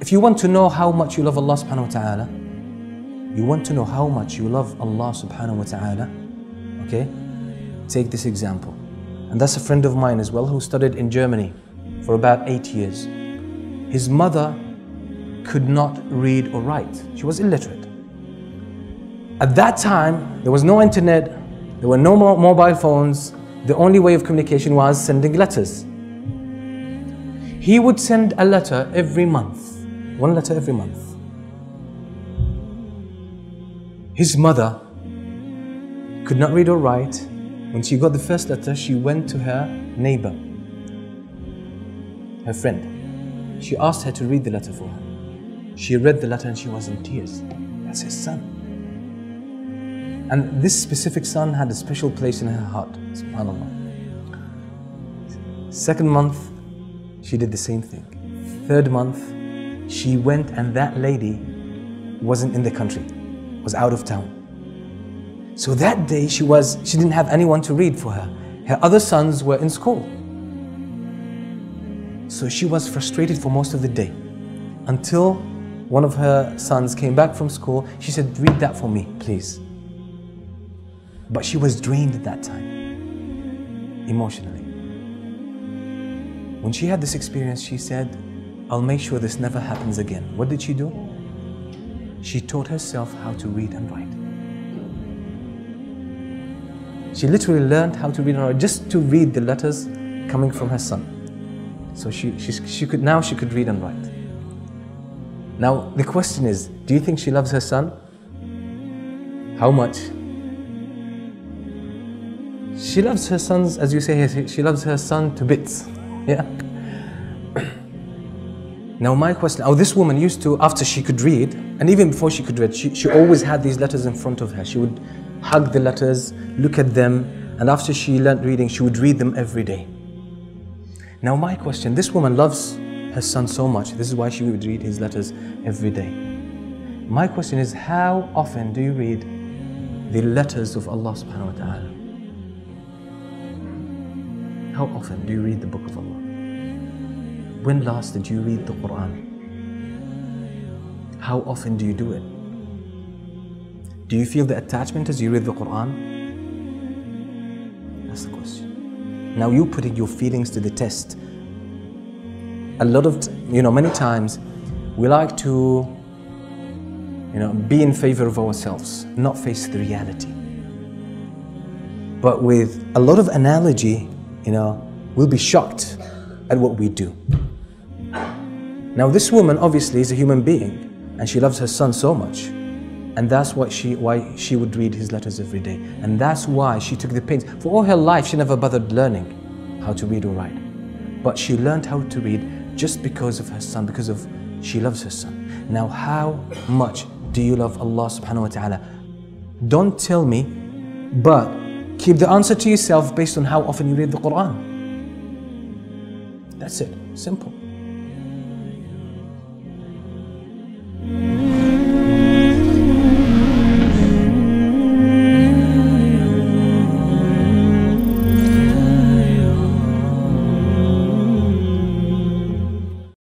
If you want to know how much you love Allah subhanahu wa ta'ala, you want to know how much you love Allah subhanahu wa ta'ala, okay? Take this example. And that's a friend of mine as well who studied in Germany for about 8 years. His mother could not read or write. She was illiterate. At that time, there was no internet, there were no more mobile phones. The only way of communication was sending letters. He would send a letter every month, one letter every month. His mother could not read or write. When she got the first letter, she went to her neighbor, her friend. She asked her to read the letter for her. She read the letter and she was in tears. That's his son. And this specific son had a special place in her heart, subhanAllah. Second month, she did the same thing. Third month, she went and that lady wasn't in the country, was out of town. So that day she didn't have anyone to read for her. Her other sons were in school. So she was frustrated for most of the day until one of her sons came back from school. She said, read that for me, please. But she was drained at that time, emotionally. When she had this experience, she said, I'll make sure this never happens again. What did she do? She taught herself how to read and write. She literally learned how to read and write just to read the letters coming from her son. So she could read and write. Now the question is, do you think she loves her son? How much? She loves her sons, as you say, she loves her son to bits. Yeah. Now my question, this woman used to, after she could read, and even before she could read, she always had these letters in front of her. She would hug the letters, look at them, and after she learned reading, she would read them every day. Now my question, this woman loves her son so much, this is why she would read his letters every day. My question is, how often do you read the letters of Allah subhanahu wa ta'ala? How often do you read the book of Allah? When last did you read the Quran? How often do you do it? Do you feel the attachment as you read the Quran? That's the question. Now you putting your feelings to the test. Many times we like to, be in favor of ourselves, not face the reality. But with a lot of analogy, we'll be shocked at what we do. Now this woman obviously is a human being and she loves her son so much. And that's why she would read his letters every day. And that's why she took the pains. For all her life, she never bothered learning how to read or write. But she learned how to read just because of her son, she loves her son. Now, how much do you love Allah subhanahu wa ta'ala? Don't tell me, but keep the answer to yourself based on how often you read the Quran. That's it, simple.